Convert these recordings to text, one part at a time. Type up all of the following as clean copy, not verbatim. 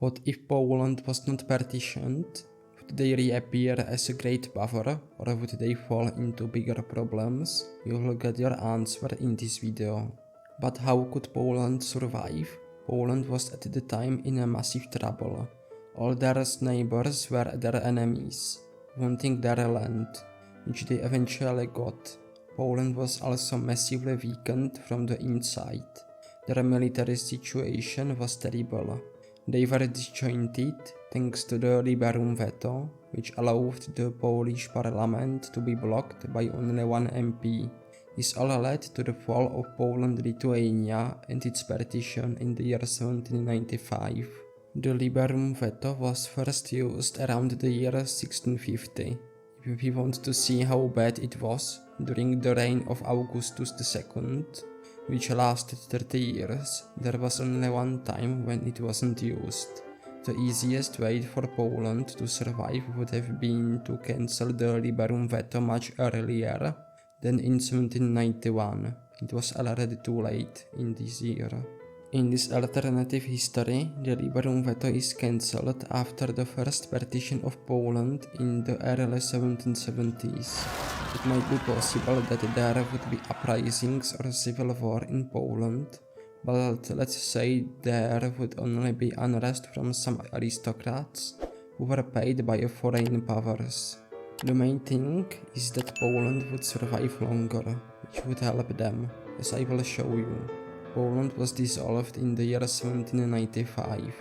What if Poland was not partitioned? Would they reappear as a great power, or would they fall into bigger problems? You will get your answer in this video. But how could Poland survive? Poland was at the time in a massive trouble. All their neighbors were their enemies, wanting their land, which they eventually got. Poland was also massively weakened from the inside. Their military situation was terrible. They were disjointed thanks to the Liberum Vetto, which allowed the Polish parliament to be blocked by only one MP. This all led to the fall of Poland-Lithuania and its partition in the year 1795. The Liberum Vetto was first used around the year 1650. If we want to see how bad it was, during the reign of Augustus II, which lasted 30 years, there was only one time when it wasn't used. The easiest way for Poland to survive would have been to cancel the Liberum Vetto much earlier than in 1791. It was already too late in this year. In this alternative history, the Liberum Vetto is cancelled after the first partition of Poland in the early 1770s. It might be possible that there would be uprisings or civil war in Poland, but let's say there would only be unrest from some aristocrats who were paid by foreign powers. The main thing is that Poland would survive longer, which would help them, as I will show you. Poland was dissolved in the year 1795,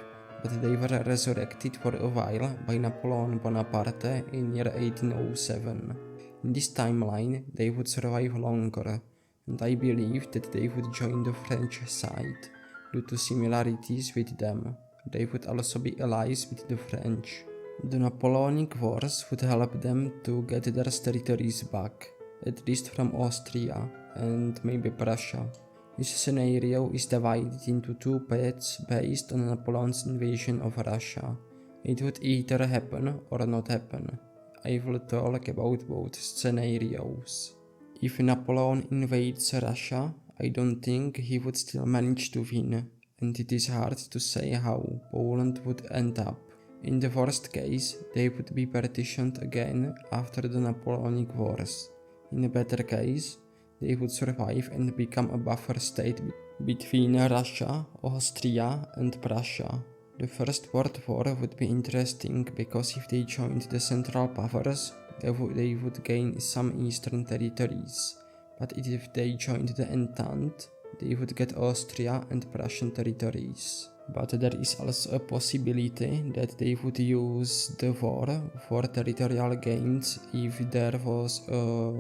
but they were resurrected for a while by Napoleon Bonaparte in year 1807. In this timeline, they would survive longer, and I believe that they would join the French side due to similarities with them. They would also be allies with the French. The Napoleonic Wars would help them to get their territories back, at least from Austria and maybe Prussia. This scenario is divided into two paths based on Napoleon's invasion of Russia. It would either happen or not happen. I will talk about both scenarios. If Napoleon invades Russia, I don't think he would still manage to win, and it is hard to say how Poland would end up. In the worst case, they would be partitioned again after the Napoleonic Wars. In a better case, they would survive and become a buffer state between Russia, Austria and Prussia. The First World War would be interesting because if they joined the Central Powers, they would gain some eastern territories, but if they joined the Entente, they would get Austria and Prussian territories. But there is also a possibility that they would use the war for territorial gains if there was a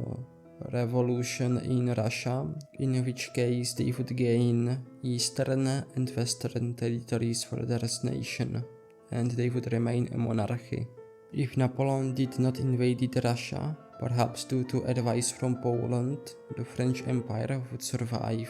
revolution in Russia, in which case they would gain eastern and western territories for their nation, and they would remain a monarchy. If Napoleon did not invade Russia, perhaps due to advice from Poland, the French Empire would survive.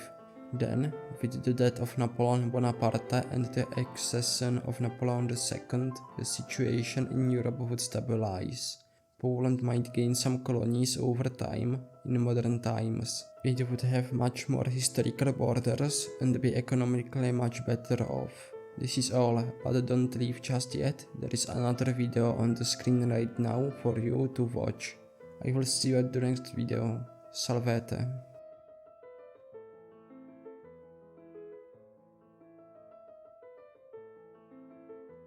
Then, with the death of Napoleon Bonaparte and the accession of Napoleon II, the situation in Europe would stabilize. Poland might gain some colonies over time in modern times. It would have much more historical borders and be economically much better off. This is all, but don't leave just yet, there is another video on the screen right now for you to watch. I will see you at the next video. Salvete.